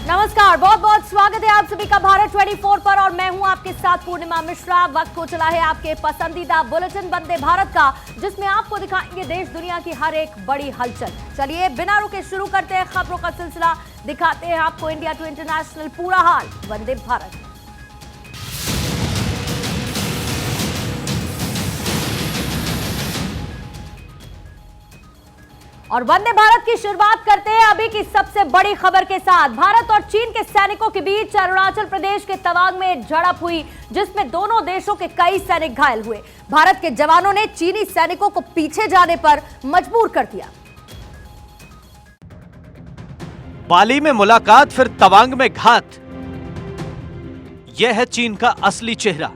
नमस्कार, बहुत बहुत स्वागत है आप सभी का भारत 24 पर और मैं हूं आपके साथ पूर्णिमा मिश्रा। वक्त हो चला है आपके पसंदीदा बुलेटिन वंदे भारत का, जिसमें आपको दिखाएंगे देश दुनिया की हर एक बड़ी हलचल। चलिए बिना रुके शुरू करते हैं खबरों का सिलसिला, दिखाते हैं आपको इंडिया टू इंटरनेशनल पूरा हाल वंदे भारत। और वंदे भारत की शुरुआत करते हैं अभी की सबसे बड़ी खबर के साथ। भारत और चीन के सैनिकों के बीच अरुणाचल प्रदेश के तवांग में झड़प हुई, जिसमें दोनों देशों के कई सैनिक घायल हुए। भारत के जवानों ने चीनी सैनिकों को पीछे जाने पर मजबूर कर दिया। बाली में मुलाकात, फिर तवांग में घात। यह है चीन का असली चेहरा।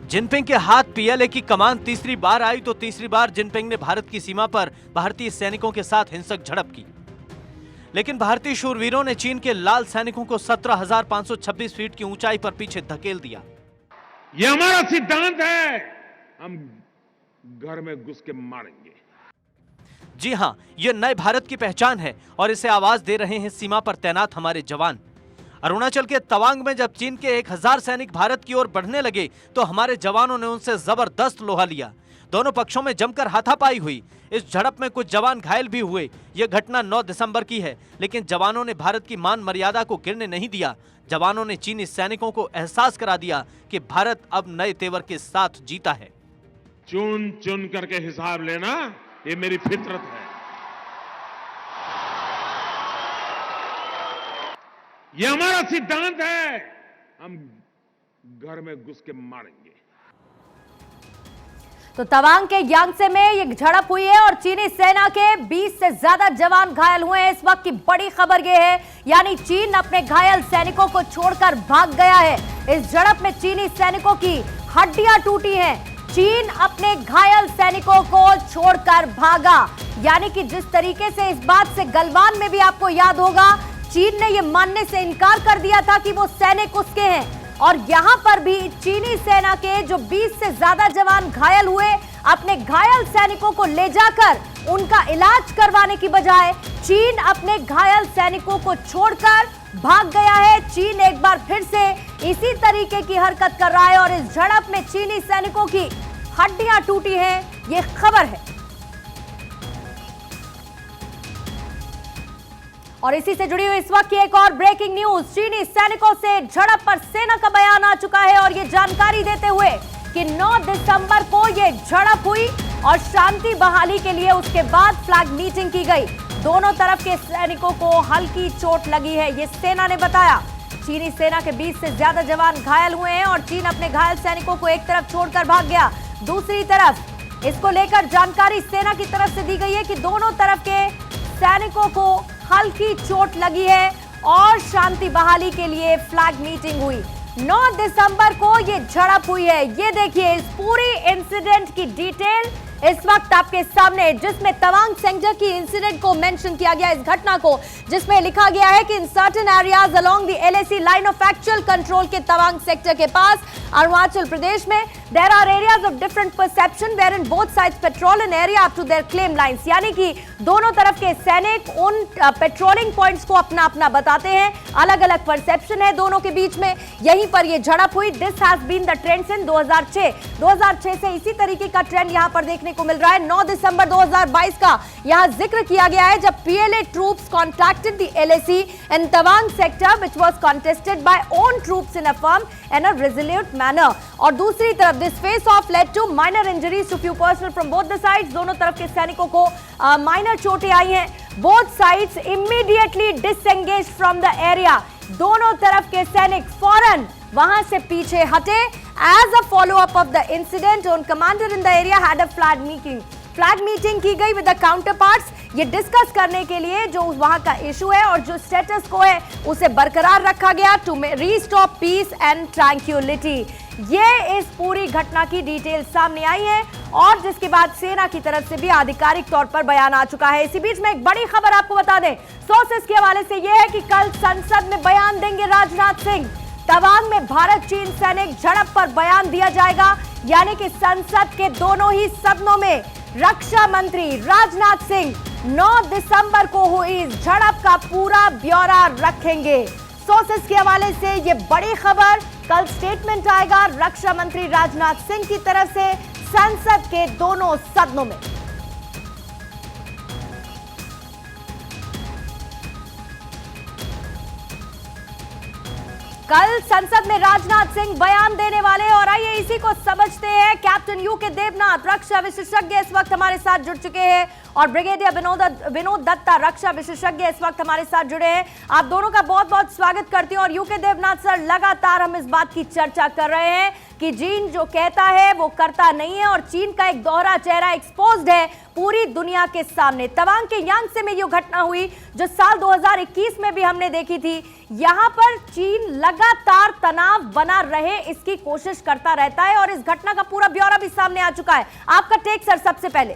जिनपिंग के हाथ पीएलए की कमान तीसरी बार आई तो तीसरी बार जिनपिंग ने भारत की सीमा पर भारतीय सैनिकों के साथ हिंसक झड़प की। लेकिन भारतीय शूरवीरों ने चीन के लाल सैनिकों को 17,526 फीट की ऊंचाई पर पीछे धकेल दिया। यह हमारा सिद्धांत है, हम घर में घुस के मारेंगे। जी हां, यह नए भारत की पहचान है और इसे आवाज दे रहे हैं सीमा पर तैनात हमारे जवान। अरुणाचल के तवांग में जब चीन के 1000 सैनिक भारत की ओर बढ़ने लगे तो हमारे जवानों ने उनसे जबरदस्त लोहा लिया। दोनों पक्षों में जमकर हाथापाई हुई। इस झड़प में कुछ जवान घायल भी हुए। यह घटना 9 दिसंबर की है, लेकिन जवानों ने भारत की मान मर्यादा को गिरने नहीं दिया। जवानों ने चीनी सैनिकों को एहसास करा दिया कि भारत अब नए तेवर के साथ जीता है। चुन चुन करके हिसाब लेना, ये मेरी फितरत है। यह हमारा सिद्धांत है, हम घर में घुस के मारेंगे। तो तवांग के यांगसे में ये झड़प हुई है और चीनी सेना के 20 से ज्यादा जवान घायल हुए हैं। इस वक्त की बड़ी खबर ये है, यानी चीन अपने घायल सैनिकों को छोड़कर भाग गया है। इस झड़प में चीनी सैनिकों की हड्डियां टूटी हैं। चीन अपने घायल सैनिकों को छोड़कर भागा, यानी कि जिस तरीके से इस बात से गलवान में भी आपको याद होगा, चीन ने यह मानने से इनकार कर दिया था कि वो सैनिक उसके हैं। और यहां पर भी चीनी सेना के जो 20 से ज्यादा जवान घायल हुए, अपने घायल सैनिकों को ले जाकर उनका इलाज करवाने की बजाय चीन अपने घायल सैनिकों को छोड़कर भाग गया है। चीन एक बार फिर से इसी तरीके की हरकत कर रहा है और इस झड़प में चीनी सैनिकों की हड्डियां टूटी हैं, ये खबर है। और इसी से जुड़ी हुई इस वक्त की एक और ब्रेकिंग न्यूज। चीनी सैनिकों से झड़प पर सेना का बयान आ चुका है और ये जानकारी देते हुए कि 9 दिसंबर को ये झड़प हुई और शांति बहाली के लिए उसके बाद फ्लैग मीटिंग की गई। दोनों तरफ के सैनिकों को हल्की चोट लगी है, ये सेना ने बताया। चीनी सेना के 20 से ज्यादा जवान घायल हुए हैं और चीन अपने घायल सैनिकों को एक तरफ छोड़कर भाग गया। दूसरी तरफ इसको लेकर जानकारी सेना की तरफ से दी गई है कि दोनों तरफ के सैनिकों को हल्की चोट लगी है और शांति बहाली के लिए फ्लैग मीटिंग हुई। 9 दिसंबर को ये झड़प हुई है। ये देखिए इस पूरी इंसिडेंट की डिटेल इस वक्त आपके सामने, जिसमें तवांग सेक्टर की इंसिडेंट को मेंशन किया गया, इस घटना को, जिसमें लिखा गया है कि in certain areas along the LAC line of actual control के तवांग सेक्टर के पास अरुणाचल प्रदेश में there are areas of different perception where in both sides patrol and area up to their claim lines. यानी कि दोनों तरफ के सैनिक उन पेट्रोलिंग पॉइंट्स को अपना अपना बताते हैं, अलग अलग परसेप्शन है दोनों के बीच में। यहीं पर यह झड़प हुई। This has been the trend since 2006 से इसी तरीके का ट्रेंड यहां पर देखने को मिल रहा है। 9 दिसंबर 2022 का यहां जिक्र किया गया है, जब PLA troops contacted the LAC in Tawang sector which was contested by own troops in a firm and a resolute manner. और दूसरी तरफ this face off led to minor injuries to few personnel from both the sides. दोनों तरफ के सैनिकों को minor चोटें आई हैं। Both sides immediately disengage from the area. दोनों तरफ के सैनिक फौरन वहां से पीछे हटे। As a follow-up of the incident, own commander in the area had a flag meeting. Flag meeting की गई विद द काउंटरपार्ट्स, ये डिस्कस करने के लिए जो वहां का इशू है और जो स्टेटस को है उसे बरकरार रखा गया to restore peace and tranquility. ये इस पूरी घटना की डिटेल सामने आई है और जिसके बाद सेना की तरफ से भी आधिकारिक तौर पर बयान आ चुका है। इसी बीच में एक बड़ी खबर आपको बता दें, सोर्सेस के हवाले से यह है कि कल संसद में बयान देंगे राजनाथ सिंह। तवांग में भारत चीन सैनिक झड़प पर बयान दिया जाएगा, यानी कि संसद के दोनों ही सदनों में रक्षा मंत्री राजनाथ सिंह 9 दिसंबर को हुई इस झड़प का पूरा ब्यौरा रखेंगे। सोर्सेस के हवाले से ये बड़ी खबर, कल स्टेटमेंट आएगा रक्षा मंत्री राजनाथ सिंह की तरफ से संसद के दोनों सदनों में। कल संसद में राजनाथ सिंह बयान देने वाले, और आइए इसी को समझते हैं। कैप्टन यूके देवनाथ रक्षा विशेषज्ञ इस वक्त हमारे साथ जुड़ चुके हैं और ब्रिगेडियर विनोद दत्ता रक्षा विशेषज्ञ इस वक्त हमारे साथ जुड़े हैं। आप दोनों का बहुत बहुत स्वागत करती हूं। और यूके देवनाथ सर, लगातार हम इस बात की चर्चा कर रहे हैं कि चीन जो कहता है वो करता नहीं है और चीन का एक दोहरा चेहरा एक्सपोज्ड है पूरी दुनिया के सामने। तवांग के यांगसे में ये घटना हुई जो साल 2021 में भी हमने देखी थी। यहां पर चीन लगातार तनाव बना रहे इसकी कोशिश करता रहता है और इस घटना का पूरा ब्यौरा भी सामने आ चुका है। आपका टेक सर सबसे पहले।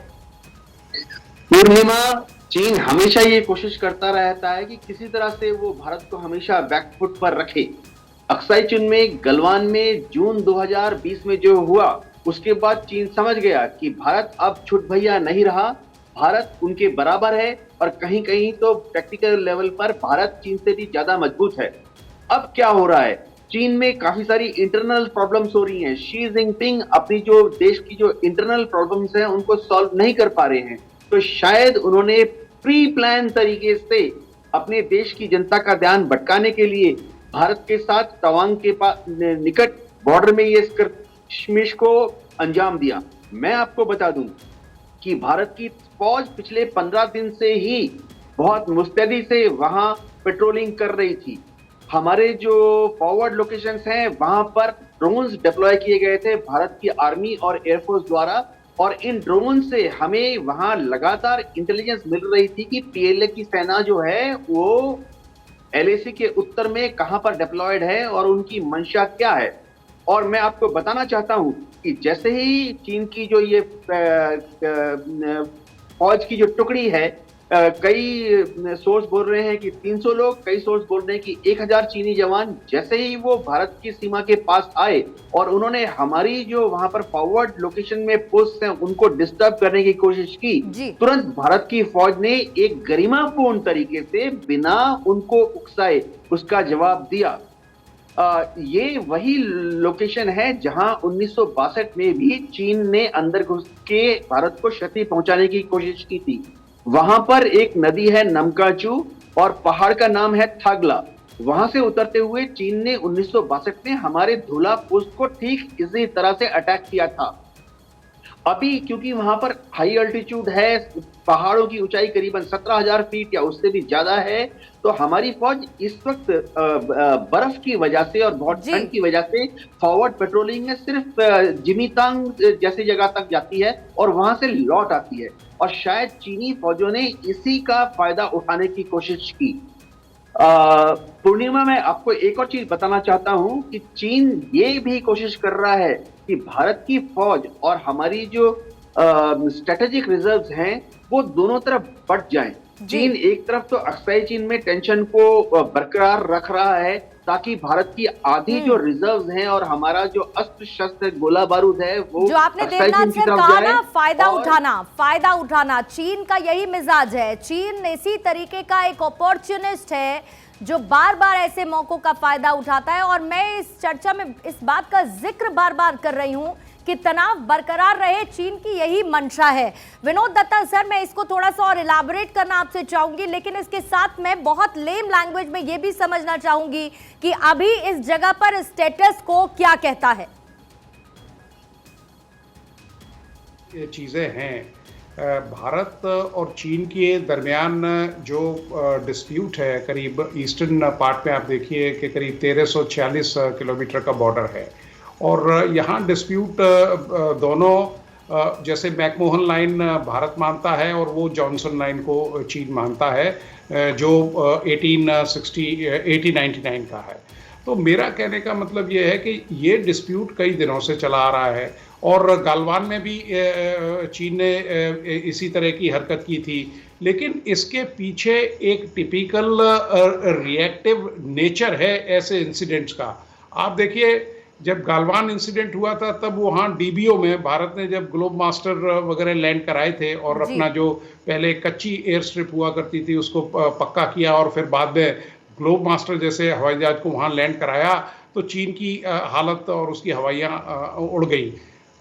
पूर्णिमा, चीन हमेशा ये कोशिश करता रहता है कि किसी तरह से वो भारत को हमेशा बैकफुट पर रखे। अक्साई चीन में गलवान में जून 2020 में जो हुआ, उसके बाद चीन समझ गया कि भारत अब छुट भैया नहीं रहा, भारत उनके बराबर है और कहीं कहीं तो टेक्निकल लेवल पर भारत चीन से भी ज्यादा मजबूत है। अब क्या हो रहा है, चीन में काफी सारी इंटरनल प्रॉब्लम्स हो रही हैं। शी जिनपिंग अपनी जो देश की जो इंटरनल प्रॉब्लम्स हैं उनको सॉल्व नहीं कर पा रहे हैं, तो शायद उन्होंने प्री प्लान तरीके से अपने देश की जनता का ध्यान भटकाने के लिए भारत के साथ तवांग के पास निकट बॉर्डर में ये कश्मीर को अंजाम दिया। मैं आपको बता दूं कि भारत की फौज पिछले 15 दिन से ही बहुत मुस्तैदी से वहां पेट्रोलिंग कर रही थी। हमारे जो फॉरवर्ड लोकेशंस हैं वहां पर ड्रोन्स डिप्लॉय किए गए थे भारत की आर्मी और एयरफोर्स द्वारा, और इन ड्रोन से हमें वहां लगातार इंटेलिजेंस मिल रही थी कि पीएलए की सेना जो है वो एलएसी के उत्तर में कहां पर डिप्लॉयड है और उनकी मंशा क्या है। और मैं आपको बताना चाहता हूं कि जैसे ही चीन की जो ये फौज की जो टुकड़ी है, कई सोर्स बोल रहे हैं कि 300 लोग, कई सोर्स बोल रहे हैं कि 1000 चीनी जवान, जैसे ही वो भारत की सीमा के पास आए और उन्होंने हमारी जो वहां पर फॉरवर्ड लोकेशन में पोस्ट हैं उनको डिस्टर्ब करने की कोशिश की, तुरंत भारत की फौज ने एक गरिमापूर्ण तरीके से बिना उनको उकसाए उसका जवाब दिया। ये वही लोकेशन है जहां 1962 में भी चीन ने अंदर घुस के भारत को क्षति पहुंचाने की कोशिश की थी। वहां पर एक नदी है नमकाचू और पहाड़ का नाम है थागला। वहां से उतरते हुए चीन ने 1962 में हमारे धुला पोस्ट को ठीक इसी तरह से अटैक किया था। अभी क्योंकि वहां पर हाई अल्टीट्यूड है, पहाड़ों की ऊंचाई करीबन 17,000 फीट या उससे भी ज्यादा है, तो हमारी फौज इस वक्त बर्फ की वजह से और बहुत ठंड की वजह से फॉरवर्ड पेट्रोलिंग में सिर्फ जिमीतांग जैसी जगह तक जाती है और वहां से लौट आती है। और शायद चीनी फौजों ने इसी का फायदा उठाने की कोशिश की। पूर्णिमा, मैं आपको एक और चीज बताना चाहता हूं कि चीन ये भी कोशिश कर रहा है कि भारत की फौज और हमारी जो स्ट्रेटेजिक रिजर्व्स हैं वो दोनों तरफ बढ़ जाएं। चीन एक तरफ तो अक्साई चीन में टेंशन को बरकरार रख रहा है ताकि भारत की आधी जो रिजर्व्स हैं और हमारा जो अस्त्र शस्त्र गोला बारूद है वो, जो आपने देवनाथ सर कहा ना, फायदा उठाना चीन का यही मिजाज है। चीन इसी तरीके का एक अपॉर्चुनिस्ट है जो बार बार ऐसे मौकों का फायदा उठाता है। और मैं इस चर्चा में इस बात का जिक्र बार बार कर रही हूं कि तनाव बरकरार रहे, चीन की यही मंशा है। विनोद दत्ता सर, मैं इसको थोड़ा सा और इलाबोरेट करना आपसे चाहूंगी, लेकिन इसके साथ मैं बहुत लेम लैंग्वेज में ये भी समझना चाहूंगी कि अभी इस जगह पर स्टेटस को क्या कहता है। ये चीजें हैं भारत और चीन के दरमियान जो डिस्प्यूट है, करीब ईस्टर्न पार्ट में आप देखिए कि करीब 1346 किलोमीटर का बॉर्डर है और यहाँ डिस्प्यूट दोनों, जैसे मैकमोहन लाइन भारत मानता है और वो जॉनसन लाइन को चीन मानता है, जो 1899 का है। तो मेरा कहने का मतलब ये है कि ये डिस्प्यूट कई दिनों से चला आ रहा है और गालवान में भी चीन ने इसी तरह की हरकत की थी, लेकिन इसके पीछे एक टिपिकल रिएक्टिव नेचर है ऐसे इंसिडेंट्स का। आप देखिए जब गालवान इंसिडेंट हुआ था तब वहाँ डीबीओ में भारत ने जब ग्लोब मास्टर वगैरह लैंड कराए थे और अपना जो पहले कच्ची एयर स्ट्रिप हुआ करती थी उसको पक्का किया और फिर बाद में ग्लोब मास्टर जैसे हवाई जहाज को वहाँ लैंड कराया, तो चीन की हालत और उसकी हवाइयाँ उड़ गई।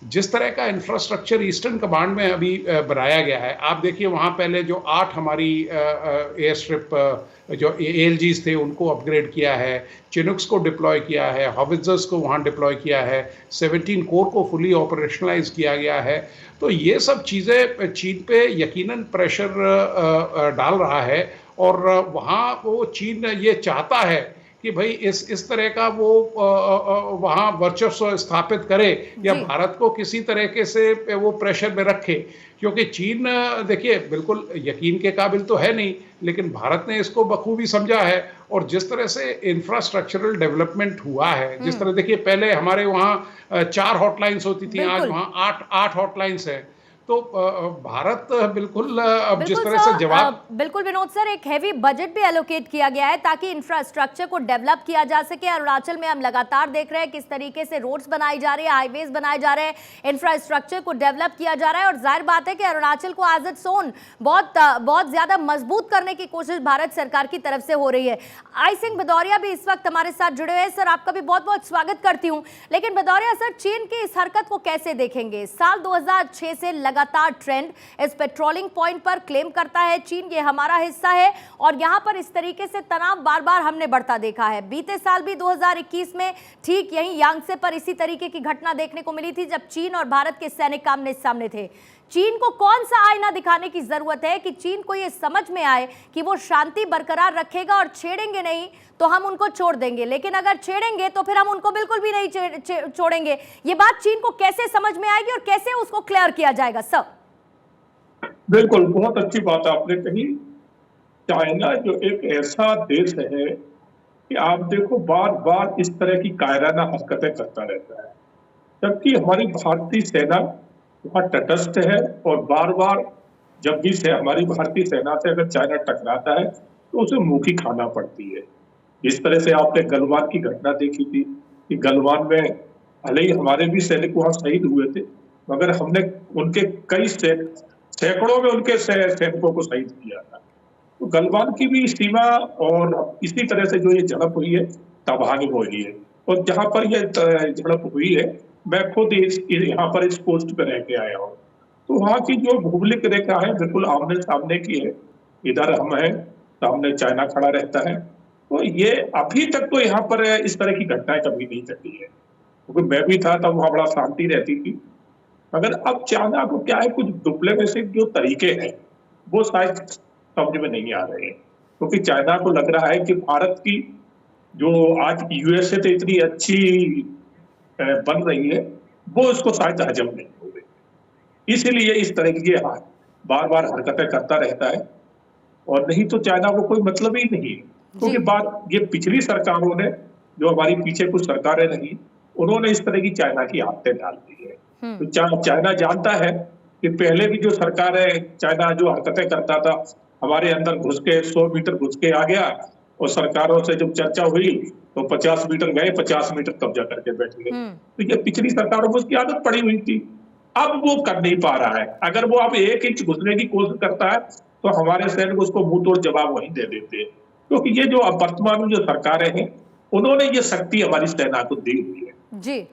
जिस तरह का इंफ्रास्ट्रक्चर ईस्टर्न कमांड में अभी बनाया गया है, आप देखिए वहाँ पहले जो 8 हमारी एयर स्ट्रिप जो ALGs थे उनको अपग्रेड किया है, चिनुक्स को डिप्लॉय किया है, हॉविट्जर्स को वहाँ डिप्लॉय किया है, 17 कोर को फुली ऑपरेशनलाइज किया गया है। तो ये सब चीज़ें चीन पे यकीनन प्रेशर डाल रहा है और वहाँ वो चीन ये चाहता है कि भाई इस तरह का वो वहाँ वर्चस्व स्थापित करे या भारत को किसी तरीके से वो प्रेशर में रखे, क्योंकि चीन देखिए बिल्कुल यकीन के काबिल तो है नहीं, लेकिन भारत ने इसको बखूबी समझा है। और जिस तरह से इंफ्रास्ट्रक्चरल डेवलपमेंट हुआ है, जिस तरह देखिए पहले हमारे वहाँ 4 हॉटलाइंस होती थी, आज वहाँ 8 हॉटलाइंस है। तो भारत बिल्कुल अब जिस तरह से जवाब बिल्कुल विनोद सर, एक हेवी बजट भी एलोकेट किया गया है ताकि इंफ्रास्ट्रक्चर को डेवलप किया जा सके। अरुणाचल में हम लगातार देख रहे हैं किस तरीके से रोड्स बनाई जा रही है, हाईवेज बनाए जा रहे हैं, इंफ्रास्ट्रक्चर को डेवलप किया जा रहा है और जाहिर बात है कि अरुणाचल को एज इट्स ओन बहुत ज्यादा मजबूत करने की कोशिश भारत सरकार की तरफ से हो रही है। आई सिंह भदौरिया भी इस वक्त हमारे साथ जुड़े हुए हैं। सर, आपका भी बहुत बहुत स्वागत करती हूँ। लेकिन भदौरिया सर, चीन की इस हरकत को कैसे देखेंगे? साल 2006 से लगातार ट्रेंड इस पेट्रोलिंग पॉइंट पर क्लेम करता है चीन ये हमारा हिस्सा है और यहां पर इस तरीके से तनाव बार बार हमने बढ़ता देखा है। बीते साल भी 2021 में ठीक यहीं यांगसे पर इसी तरीके की घटना देखने को मिली थी जब चीन और भारत के सैनिक आमने सामने थे। चीन को कौन सा आईना दिखाने की जरूरत है कि चीन को यह समझ में आए कि वो शांति बरकरार रखेगा और छेड़ेंगे नहीं तो हम उनको छोड़ देंगे, लेकिन अगर छेड़ेंगे तो फिर हम उनको बिल्कुल भी नहीं छोड़ेंगे। ये बात चीन को कैसे समझ में आएगी और कैसे उसको क्लियर किया जाएगा? सर बिल्कुल, बहुत अच्छी बात आपने कही। चाइना जो एक ऐसा देश है कि आप देखो बार बार इस तरह की कायराना हरकतें करता रहता है, जबकि हमारी भारतीय सेना वहाँ तटस्थ है और बार बार जब भी से हमारी भारतीय सेना से अगर चाइना टकराता है तो उसे मुंह की खाना पड़ती है। इस तरह से आपने गलवान की घटना देखी थी कि गलवान में भले ही हमारे भी सैनिक वहाँ शहीद हुए थे, मगर हमने उनके कई सैकड़ों में उनके सैनिकों को शहीद किया था। तो गलवान की भी सीमा और इसी तरह से जो ये झड़प हुई है तबाही हुई है। और जहाँ पर ये झड़प हुई है, मैं खुद यहाँ पर इस पोस्ट पे रह के आया हूँ, तो वहाँ की जो भौगोलिक रेखा है बिल्कुल आमने सामने की है। इधर हम हैं, सामने चाइना खड़ा रहता है। तो ये अभी तक तो यहाँ पर इस तरह की घटनाएं कभी नहीं घटी है, क्योंकि मैं भी था तब वहाँ बड़ा शांति रहती थी। मगर अब चाइना को क्या है, कुछ डिप्लोमेटिक जो तरीके हैं वो शायद समझ में नहीं आ रहे हैं, क्योंकि चाइना को लग रहा है कि भारत की जो आज यूएसए तो इतनी अच्छी बन रही है वो उसको शायद हजम नहीं हो रही, इसीलिए इस तरह की बार बार हरकतें करता रहता है। और नहीं तो चाइना को कोई मतलब ही नहीं है, क्योंकि बात ये पिछली सरकारों ने, जो हमारी पीछे कुछ सरकारें रही, उन्होंने इस तरह की चाइना की आदतें डाल दी है। तो चाइना जानता है कि पहले भी जो सरकार है, चाइना जो हरकतें करता था, हमारे अंदर घुस के 100 मीटर घुस के आ गया और सरकारों से जब चर्चा हुई तो 50 मीटर गए, 50 मीटर कब्जा करके बैठ गए। तो ये पिछली सरकारों को उसकी आदत पड़ी हुई थी, अब वो कर नहीं पा रहा है। अगर वो अब 1 इंच घुसने की कोशिश करता है तो हमारे सैनिक उसको मुंह तोड़ जवाब वहीं दे देते हैं, क्योंकि ये जो वर्तमान में जो सरकारें हैं उन्होंने ये शक्ति हमारी सेना को दी हुई है। जी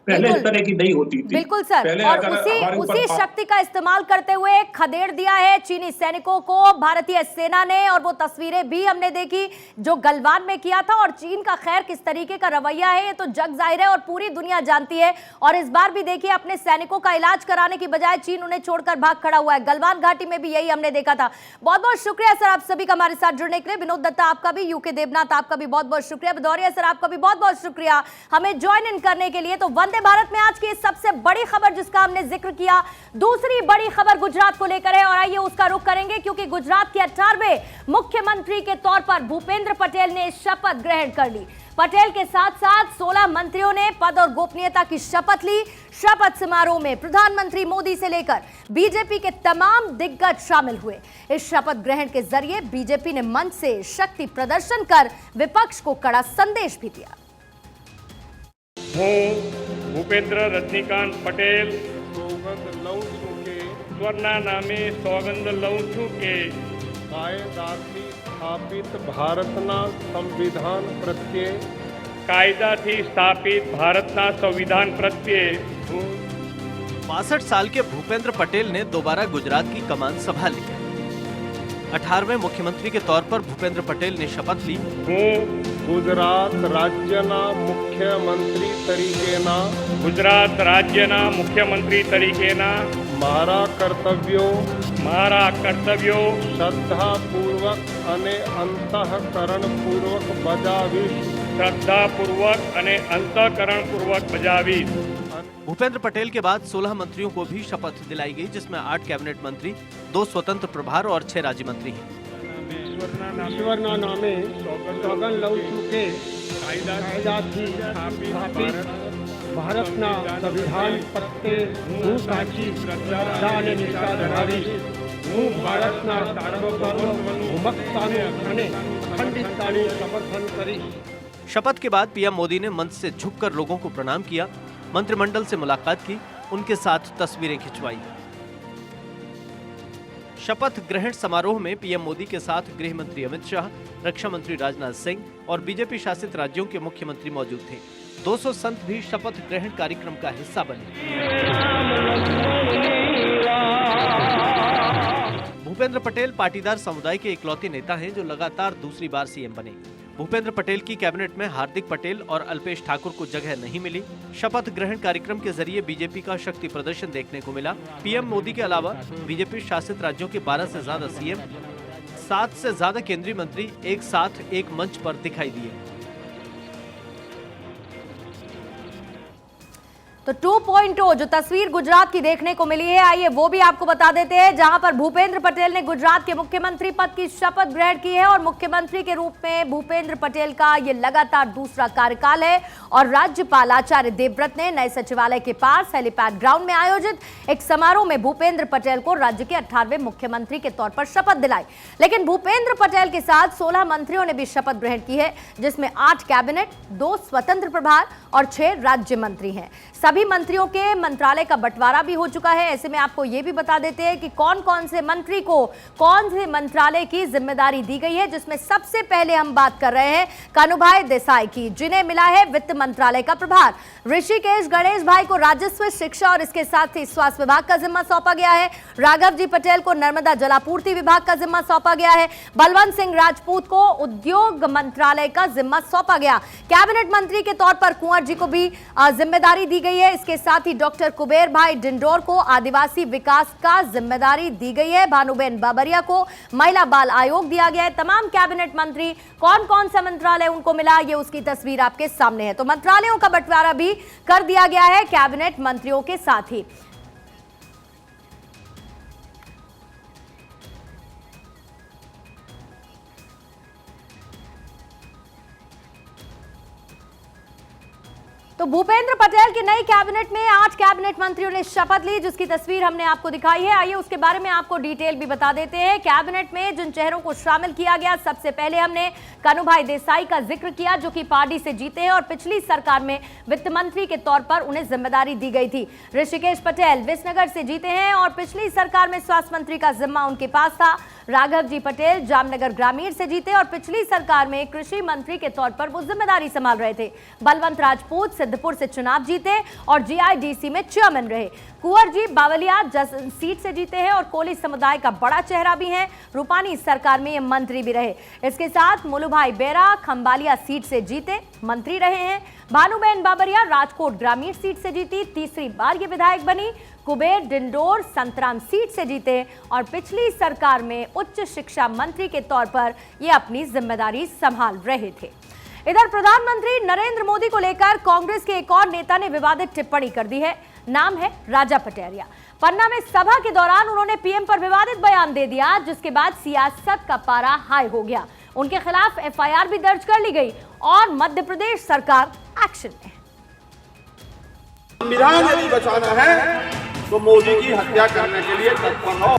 पहले इस तरह की नहीं होती थी। बिल्कुल सर, और उसी शक्ति का इस्तेमाल करते हुए खदेड़ दिया है चीनी सैनिकों को भारतीय सेना ने, और वो तस्वीरें भी हमने देखी जो गलवान में किया था। और चीन का खैर किस तरीके का रवैया है ये तो जग जाहिर है और पूरी दुनिया जानती है। और इस बार भी देखिए अपने सैनिकों का इलाज कराने की बजाय चीन उन्हें छोड़कर भाग खड़ा हुआ है। गलवान घाटी में भी यही हमने देखा था। बहुत बहुत शुक्रिया सर आप सभी का हमारे साथ जुड़ने के लिए। विनोद दत्ता आपका भी, यूके देवनाथ आपका भी बहुत बहुत शुक्रिया। भदौरिया सर आपका भी बहुत बहुत शुक्रिया हमें ज्वाइन इन करने के लिए। तो वंदे भारत में आज की सबसे बड़ी खबर जिसका हमने जिक्र किया, दूसरी बड़ी खबर गुजरात को लेकर है और आइए उसका रुख करेंगे, क्योंकि गुजरात के 18वें मुख्यमंत्री के तौर पर भूपेंद्र पटेल ने शपथ ग्रहण कर ली। पटेल के साथ साथ 16 मंत्रियों ने पद और गोपनीयता की शपथ ली। शपथ समारोह में प्रधानमंत्री मोदी से लेकर बीजेपी के तमाम दिग्गज शामिल हुए। इस शपथ ग्रहण के जरिए बीजेपी ने मंच से शक्ति प्रदर्शन कर विपक्ष को कड़ा संदेश भी दिया। હું ભૂપેન્દ્ર રજનીકાંત પટેલ સોગંદ લઉં છું કે ઈશ્વરના નામે સોગંદ લઉં છું કે કાયદાથી સ્થાપિત ભારતના સંવિધાન પ્રત્યે કાયદાથી સ્થાપિત ભારતના સંવિધાન પ્રત્યે હું 62 साल के भूपेंद्र पटेल ने दोबारा गुजरात की कमान संभाली। 18वें मुख्यमंत्री के तौर पर भूपेंद्र पटेल ने शपथ ली। હું ગુજરાત રાજ્યના મુખ્યમંત્રી તરીકેના મારા કર્તવ્યો શ્રદ્ધાપૂર્વક અને અંતઃકરણપૂર્વક બજાવીશ। भूपेंद्र पटेल के बाद 16 मंत्रियों को भी शपथ दिलाई गई, जिसमें 8 कैबिनेट मंत्री, 2 स्वतंत्र प्रभार और 6 राज्य मंत्री हैं। ઈશ્વરના નામે સોગંદ લઉં છું કે કાયદાથી સ્થાપિત ભારતના સંવિધાન પ્રત્યે હું સાચી શ્રદ્ધા અને નિષ્ઠા ધરાવીશ। હું ભારતના સાર્વભૌમત્વનું અને અખંડિતતાનું સમર્થન કરીશ। शपथ के बाद पीएम मोदी ने मंच से झुककर लोगों को प्रणाम किया, मंत्रिमंडल से मुलाकात की, उनके साथ तस्वीरें खिंचवाई। शपथ ग्रहण समारोह में पीएम मोदी के साथ गृह मंत्री अमित शाह, रक्षा मंत्री राजनाथ सिंह और बीजेपी शासित राज्यों के मुख्यमंत्री मौजूद थे। 200 संत भी शपथ ग्रहण कार्यक्रम का हिस्सा बने। भूपेंद्र पटेल पाटीदार समुदाय के इकलौते नेता हैं जो लगातार दूसरी बार सीएम बने। भूपेंद्र पटेल की कैबिनेट में हार्दिक पटेल और अल्पेश ठाकुर को जगह नहीं मिली। शपथ ग्रहण कार्यक्रम के जरिए बीजेपी का शक्ति प्रदर्शन देखने को मिला। पीएम मोदी के अलावा बीजेपी शासित राज्यों के 12 से ज्यादा सीएम, 7 से ज्यादा केंद्रीय मंत्री एक साथ एक मंच पर दिखाई दिए। तो 2.0 जो तस्वीर गुजरात की देखने को मिली है, आइए वो भी आपको बता देते हैं, जहां पर भूपेंद्र पटेल ने गुजरात के मुख्यमंत्री पद की शपथ ग्रहण की है और मुख्यमंत्री के रूप में भूपेंद्र पटेल का ये लगातार दूसरा कार्यकाल है। और राज्यपाल आचार्य देवव्रत ने नए सचिवालय के पास हेलीपैड ग्राउंड में आयोजित एक समारोह में भूपेंद्र पटेल को राज्य के 18वें मुख्यमंत्री के तौर पर शपथ दिलाई। लेकिन भूपेंद्र पटेल के साथ 16 मंत्रियों ने भी शपथ ग्रहण की है, जिसमें 8 कैबिनेट, 2 स्वतंत्र प्रभार और 6 राज्य मंत्री हैं। सभी मंत्रियों के मंत्रालय का बंटवारा भी हो चुका है। ऐसे में आपको यह भी बता देते हैं कि कौन कौन से मंत्री को कौन से मंत्रालय की जिम्मेदारी दी गई है, जिसमें सबसे पहले हम बात कर रहे हैं कानुभाई देसाई की, जिन्हें मिला है वित्त मंत्रालय का प्रभार। ऋषिकेश गणेश भाई को राजस्व, शिक्षा और इसके साथ ही स्वास्थ्य विभाग का जिम्मा सौंपा गया है। राघव जी पटेल को नर्मदा जलापूर्ति विभाग का जिम्मा सौंपा गया है। बलवंत सिंह राजपूत को उद्योग मंत्रालय का जिम्मा सौंपा गया। कैबिनेट मंत्री के तौर पर कुंवर जी को भी जिम्मेदारी दी गई है। इसके साथ ही डॉक्टर कुबेर भाई डिंडोर को आदिवासी विकास का जिम्मेदारी दी गई है। भानुबेन बाबरिया को महिला बाल आयोग दिया गया है। तमाम कैबिनेट मंत्री कौन कौन सा मंत्रालय उनको मिला, ये उसकी तस्वीर आपके सामने है। तो मंत्रालयों का बंटवारा भी कर दिया गया है कैबिनेट मंत्रियों के साथ ही। तो भूपेंद्र पटेल की नई कैबिनेट में 8 कैबिनेट मंत्रियों ने शपथ ली, जिसकी तस्वीर हमने आपको दिखाई है। आइए उसके बारे में आपको डिटेल भी बता देते हैं। कैबिनेट में जिन चेहरों को शामिल किया गया, सबसे पहले हमने कानुभाई देसाई का जिक्र किया, जो कि पार्टी से जीते हैं और पिछली सरकार में वित्त मंत्री के तौर पर उन्हें जिम्मेदारी दी गई थी। ऋषिकेश पटेल विसनगर से जीते हैं और पिछली सरकार में स्वास्थ्य मंत्री का जिम्मा उनके पास था। राघव जी पटेल जामनगर ग्रामीण से जीते और पिछली सरकार में कृषि मंत्री के तौर पर वो जिम्मेदारी संभाल रहे थे। बलवंत राजपूत सिद्धपुर से चुनाव जीते और जीआईडीसी में चेयरमैन रहे। कुंवर जी बावलिया जसन सीट से जीते हैं और कोली समुदाय का बड़ा चेहरा भी हैं। रूपानी सरकार में ये मंत्री भी रहे। इसके साथ मुलुभाई बेरा खंबालिया सीट से जीते, मंत्री रहे हैं। भानुबेन बाबरिया राजकोट ग्रामीण सीट से जीती, तीसरी बार ये विधायक बनी। कुबेर डिंडोर संतराम सीट से जीते और पिछली सरकार में उच्च शिक्षा मंत्री के तौर पर ये अपनी जिम्मेदारी संभाल रहे थे। इधर प्रधानमंत्री नरेंद्र मोदी को लेकर कांग्रेस के एक और नेता ने विवादित टिप्पणी कर दी है। नाम है राजा पटेरिया। पन्ना में सभा के दौरान उन्होंने पीएम पर विवादित बयान दे दिया, जिसके बाद सियासत का पारा हाई हो गया। उनके खिलाफ एफआईआर भी दर्ज कर ली गई और मध्य प्रदेश सरकार एक्शन में। संविधान यदि बचाना है तो मोदी की हत्या करने के लिए तत्पर हो।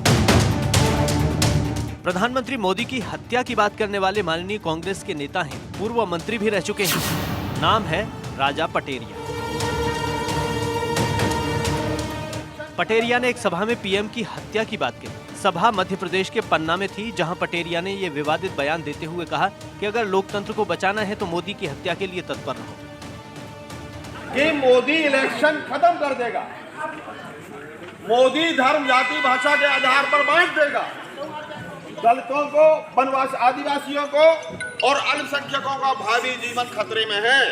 प्रधानमंत्री मोदी की हत्या की बात करने वाले माननीय कांग्रेस के नेता हैं, पूर्व मंत्री भी रह चुके हैं। नाम है राजा पटेरिया। पटेरिया ने एक सभा में पीएम की हत्या की बात कही। सभा मध्य प्रदेश के पन्ना में थी, जहां पटेरिया ने ये विवादित बयान देते हुए कहा कि अगर लोकतंत्र को बचाना है तो मोदी की हत्या के लिए तत्पर रहो। कि मोदी इलेक्शन खत्म कर देगा, मोदी धर्म जाति भाषा के आधार पर बांट देगा, दलितों को, वनवासी आदिवासियों को और अल्पसंख्यकों का भावी जीवन खतरे में है।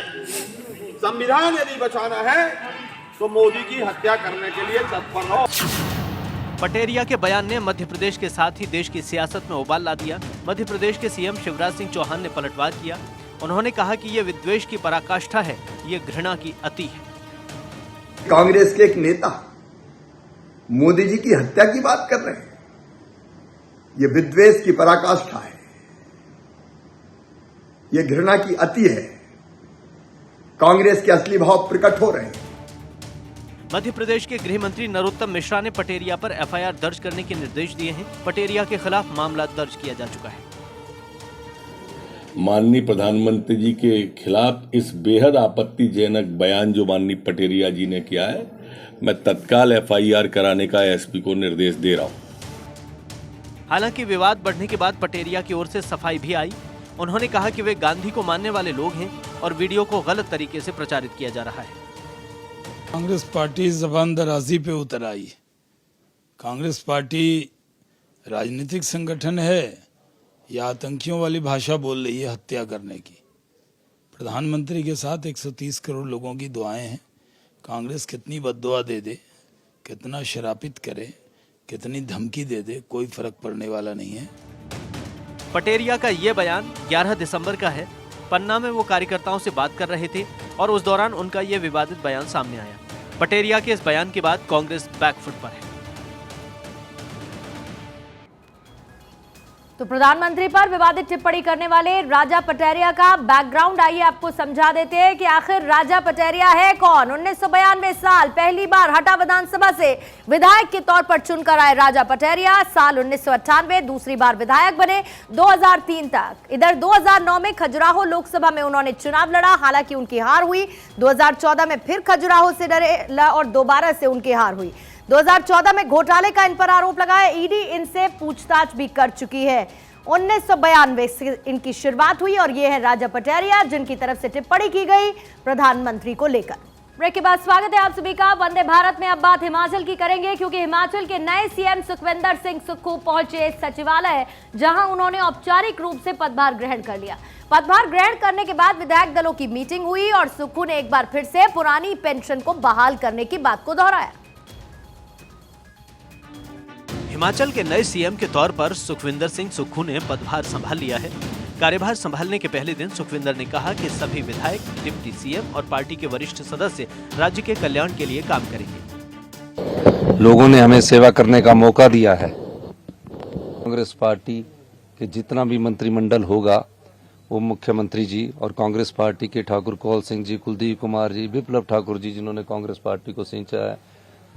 संविधान यदि बचाना है तो मोदी की हत्या करने के लिए तत्पर रहो। पटेरिया के बयान ने मध्य प्रदेश के साथ ही देश की सियासत में उबाल ला दिया। मध्य प्रदेश के सीएम शिवराज सिंह चौहान ने पलटवार किया। उन्होंने कहा कि ये विद्वेष की पराकाष्ठा है, ये घृणा की अति है। कांग्रेस के एक नेता मोदी जी की हत्या की बात कर रहे हैं, ये विद्वेष की पराकाष्ठा है, ये घृणा की अति है। कांग्रेस के असली भाव प्रकट हो रहे हैं। मध्य प्रदेश के गृह मंत्री नरोत्तम मिश्रा ने पटेरिया पर एफआईआर दर्ज करने के निर्देश दिए हैं। पटेरिया के खिलाफ मामला दर्ज किया जा चुका है। माननीय प्रधानमंत्री जी के खिलाफ इस बेहद आपत्तिजनक बयान जो माननीय पटेरिया जी ने किया है, मैं तत्काल एफआईआर कराने का एसपी को निर्देश दे रहा हूं। हालांकि विवाद बढ़ने के बाद पटेरिया की ओर से सफाई भी आई। उन्होंने कहा कि वे गांधी को मानने वाले लोग हैं और वीडियो को गलत तरीके से प्रचारित किया जा रहा है। कांग्रेस पार्टी ज़बान दराजी पे उतर आई। कांग्रेस पार्टी राजनीतिक संगठन है या आतंकियों वाली भाषा बोल रही है हत्या करने की। प्रधानमंत्री के साथ 130 करोड़ लोगों की दुआएं हैं। कांग्रेस कितनी बद्दुआ दे दे, कितना शरापित करे, कितनी धमकी दे दे, कोई फर्क पड़ने वाला नहीं है। पटेरिया का ये बयान 11 दिसंबर का है। पन्ना में वो कार्यकर्ताओं से बात कर रहे थे और उस दौरान उनका ये विवादित बयान सामने आया। पटेरिया के इस बयान के बाद कांग्रेस बैकफुट पर है। तो प्रधानमंत्री पर विवादित टिप्पणी करने वाले राजा पटेरिया का बैकग्राउंड आइए आपको समझा देते हैं कि आखिर राजा पटेरिया है कौन। 1992 साल पहली बार हटा विधानसभा से विधायक के तौर पर चुनकर आए राजा पटेरिया। साल 1998 दूसरी बार विधायक बने, 2003 तक। इधर 2009 में खजुराहो लोकसभा में उन्होंने चुनाव लड़ा, हालांकि उनकी हार हुई। 2014 में फिर खजुराहो से डरे और दोबारा से उनकी हार हुई। 2014 में घोटाले का इन पर आरोप लगाया। ईडी इनसे पूछताछ भी कर चुकी है। 1992 से इनकी शुरुआत हुई और ये है राजा पटेरिया, जिनकी तरफ से टिप्पणी की गई प्रधानमंत्री को लेकर। ब्रेक के बाद स्वागत है आप सभी का। वंदे भारत में अब बात हिमाचल की करेंगे, क्योंकि हिमाचल के नए सीएम सुखविंदर सिंह सुक्खू पहुंचे सचिवालय, जहां उन्होंने औपचारिक रूप से पदभार ग्रहण कर लिया। पदभार ग्रहण करने के बाद विधायक दलों की मीटिंग हुई और सुक्खू ने एक बार फिर से पुरानी पेंशन को बहाल करने की बात को दोहराया। हिमाचल के नए सीएम के तौर पर सुखविंदर सिंह सुक्खू ने पदभार संभाल लिया है। कार्यभार संभालने के पहले दिन सुखविंदर ने कहा कि सभी विधायक, डिप्टी सीएम और पार्टी के वरिष्ठ सदस्य राज्य के कल्याण के लिए काम करेंगे। लोगों ने हमें सेवा करने का मौका दिया है। कांग्रेस पार्टी के जितना भी मंत्रिमंडल होगा वो मुख्यमंत्री जी और कांग्रेस पार्टी के ठाकुर कौल सिंह जी, कुलदीप कुमार जी, विप्लव ठाकुर जी जिन्होंने कांग्रेस पार्टी को सिंचा है,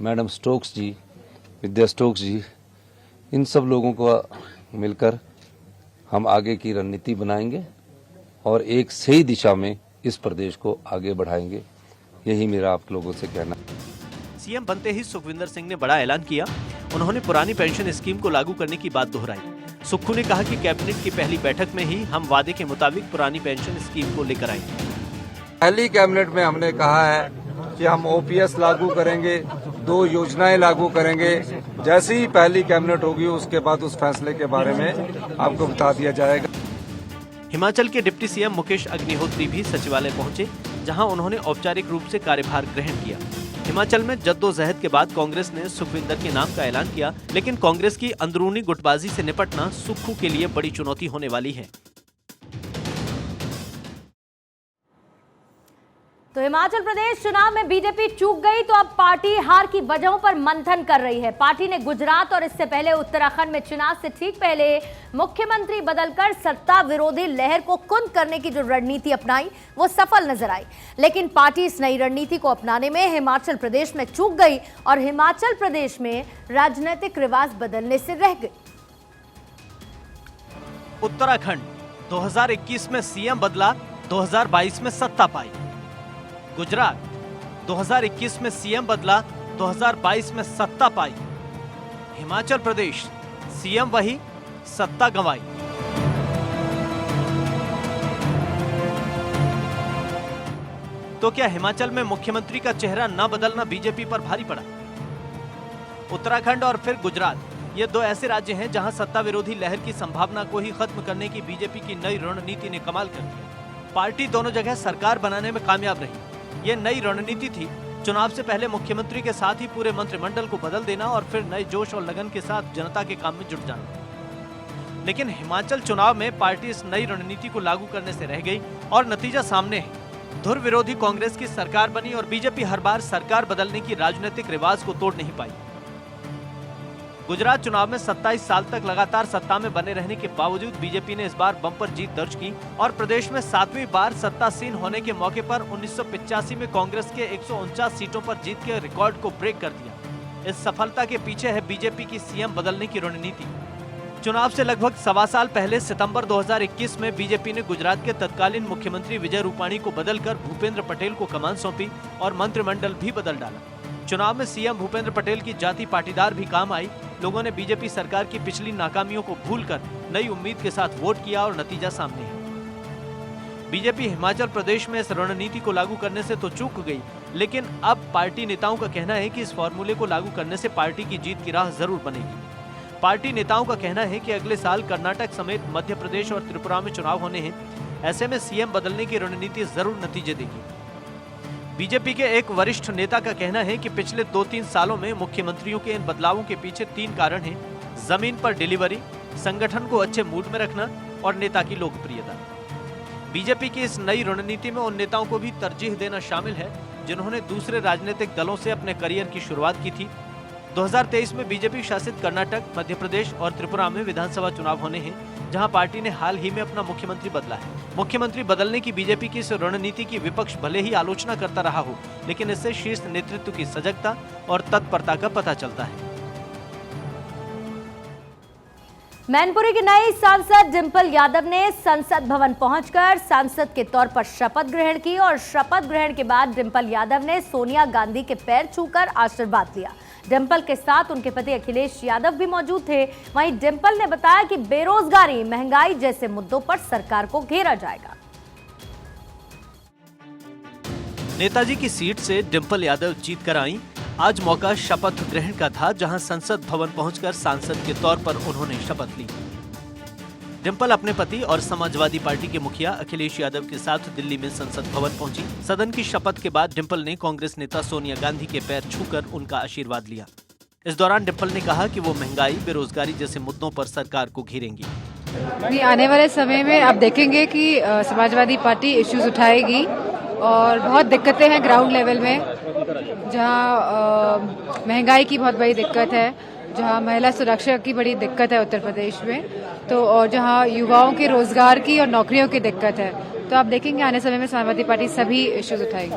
मैडम स्टोक्स जी, विद्या स्टोक्स जी, इन सब लोगों को मिलकर हम आगे की रणनीति बनाएंगे और एक सही दिशा में इस प्रदेश को आगे बढ़ाएंगे। यही मेरा आप लोगों से कहना है। सीएम बनते ही सुखविंदर सिंह ने बड़ा ऐलान किया। उन्होंने पुरानी पेंशन स्कीम को लागू करने की बात दोहराई। सुक्खू ने कहा कि कैबिनेट की पहली बैठक में ही हम वादे के मुताबिक पुरानी पेंशन स्कीम को लेकर आएंगे। पहली कैबिनेट में हमने कहा है कि हम ओपीएस लागू करेंगे, 2 योजनाएं लागू करेंगे। जैसे ही पहली कैबिनेट होगी उसके बाद उस फैसले के बारे में आपको बता दिया जाएगा। हिमाचल के डिप्टी सीएम मुकेश अग्निहोत्री भी सचिवालय पहुंचे, जहां उन्होंने औपचारिक रूप से कार्यभार ग्रहण किया। हिमाचल में जद्दोजहद के बाद कांग्रेस ने सुखविंदर के नाम का ऐलान किया, लेकिन कांग्रेस की अंदरूनी गुटबाजी से निपटना सुक्खू के लिए बड़ी चुनौती होने वाली है। तो हिमाचल प्रदेश चुनाव में बीजेपी चूक गई तो अब पार्टी हार की वजहों पर मंथन कर रही है। पार्टी ने गुजरात और इससे पहले उत्तराखंड में चुनाव से ठीक पहले मुख्यमंत्री बदलकर सत्ता विरोधी लहर को कुंद करने की जो रणनीति अपनाई वो सफल नजर आई। लेकिन पार्टी इस नई रणनीति को अपनाने में हिमाचल प्रदेश में चूक गई और हिमाचल प्रदेश में राजनीतिक रिवाज बदलने से रह गई। उत्तराखंड 2021 में सीएम बदला, 2022 में सत्ता पाई। गुजरात 2021 में सीएम बदला, 2022 में सत्ता पाई। हिमाचल प्रदेश सीएम वही, सत्ता गंवाई। तो क्या हिमाचल में मुख्यमंत्री का चेहरा न बदलना बीजेपी पर भारी पड़ा? उत्तराखंड और फिर गुजरात, ये दो ऐसे राज्य हैं जहां सत्ता विरोधी लहर की संभावना को ही खत्म करने की बीजेपी की नई रणनीति ने कमाल कर दिया। पार्टी दोनों जगह सरकार बनाने में कामयाब रही। ये नई रणनीति थी चुनाव से पहले मुख्यमंत्री के साथ ही पूरे मंत्रिमंडल को बदल देना और फिर नए जोश और लगन के साथ जनता के काम में जुट जाना। लेकिन हिमाचल चुनाव में पार्टी इस नई रणनीति को लागू करने से रह गई और नतीजा सामने है। धुर विरोधी कांग्रेस की सरकार बनी और बीजेपी हर बार सरकार बदलने की राजनीतिक रिवाज को तोड़ नहीं पाई। गुजरात चुनाव में 27 साल तक लगातार सत्ता में बने रहने के बावजूद बीजेपी ने इस बार बम्पर जीत दर्ज की और प्रदेश में 7वीं बार सत्तासीन होने के मौके पर 1985 में कांग्रेस के 149 सीटों पर जीत के रिकॉर्ड को ब्रेक कर दिया। इस सफलता के पीछे है बीजेपी की सीएम बदलने की रणनीति। चुनाव से लगभग सवा साल पहले सितंबर 2021 में बीजेपी ने गुजरात के तत्कालीन मुख्यमंत्री विजय रूपाणी को बदलकर भूपेंद्र पटेल को कमान सौंपी और मंत्रिमंडल भी बदल डाला। चुनाव में सीएम भूपेंद्र पटेल की जाति पाटीदार भी काम आई। लोगों ने बीजेपी सरकार की पिछली नाकामियों को भूलकर नई उम्मीद के साथ वोट किया और नतीजा सामने है। बीजेपी हिमाचल प्रदेश में इस रणनीति को लागू करने से तो चूक गई, लेकिन अब पार्टी नेताओं का कहना है कि इस फॉर्मूले को लागू करने से पार्टी की जीत की राह जरूर बनेगी। पार्टी नेताओं का कहना है कि अगले साल कर्नाटक समेत मध्य प्रदेश और त्रिपुरा में चुनाव होने हैं। ऐसे में सीएम बदलने की रणनीति जरूर नतीजे देगी। बीजेपी के एक वरिष्ठ नेता का कहना है कि पिछले 2-3 सालों में मुख्यमंत्रियों के इन बदलावों के पीछे 3 कारण हैं: जमीन पर डिलीवरी, संगठन को अच्छे मूड में रखना और नेता की लोकप्रियता। बीजेपी की इस नई रणनीति में उन नेताओं को भी तरजीह देना शामिल है जिन्होंने दूसरे राजनीतिक दलों से अपने करियर की शुरुआत की थी। 2023 में बीजेपी शासित कर्नाटक, मध्य प्रदेश और त्रिपुरा में विधानसभा चुनाव होने हैं, जहां पार्टी ने हाल ही में अपना मुख्यमंत्री बदला है। मुख्यमंत्री बदलने की बीजेपी की इस रणनीति की विपक्ष भले ही आलोचना करता रहा हो, लेकिन इससे शीर्ष नेतृत्व की सजगता और तत्परता का पता चलता है। मैनपुरी की नई सांसद डिंपल यादव ने संसद भवन पहुंचकर सांसद के तौर पर शपथ ग्रहण की और शपथ ग्रहण के बाद डिंपल यादव ने सोनिया गांधी के पैर छूकर आशीर्वाद लिया। डिंपल के साथ उनके पति अखिलेश यादव भी मौजूद थे। वहीं डिंपल ने बताया कि बेरोजगारी, महंगाई जैसे मुद्दों पर सरकार को घेरा जाएगा। नेताजी की सीट से डिंपल यादव जीत कर आईं। आज मौका शपथ ग्रहण का था, जहां संसद भवन पहुंचकर सांसद के तौर पर उन्होंने शपथ ली। डिंपल अपने पति और समाजवादी पार्टी के मुखिया अखिलेश यादव के साथ दिल्ली में संसद भवन पहुंची। सदन की शपथ के बाद डिंपल ने कांग्रेस नेता सोनिया गांधी के पैर छूकर उनका आशीर्वाद लिया। इस दौरान डिंपल ने कहा कि वो महंगाई, बेरोजगारी जैसे मुद्दों पर सरकार को घेरेंगी। आने वाले समय में आप देखेंगे कि समाजवादी पार्टी इश्यूज उठाएगी और बहुत दिक्कतें हैं ग्राउंड लेवल में, जहां महंगाई की बहुत बड़ी दिक्कत है, जहां महिला सुरक्षा की बड़ी दिक्कत है उत्तर प्रदेश में, तो और जहां युवाओं के रोजगार की और नौकरियों की दिक्कत है। तो आप देखेंगे आने समय में समाजवादी पार्टी सभी इश्यूज उठाएगी।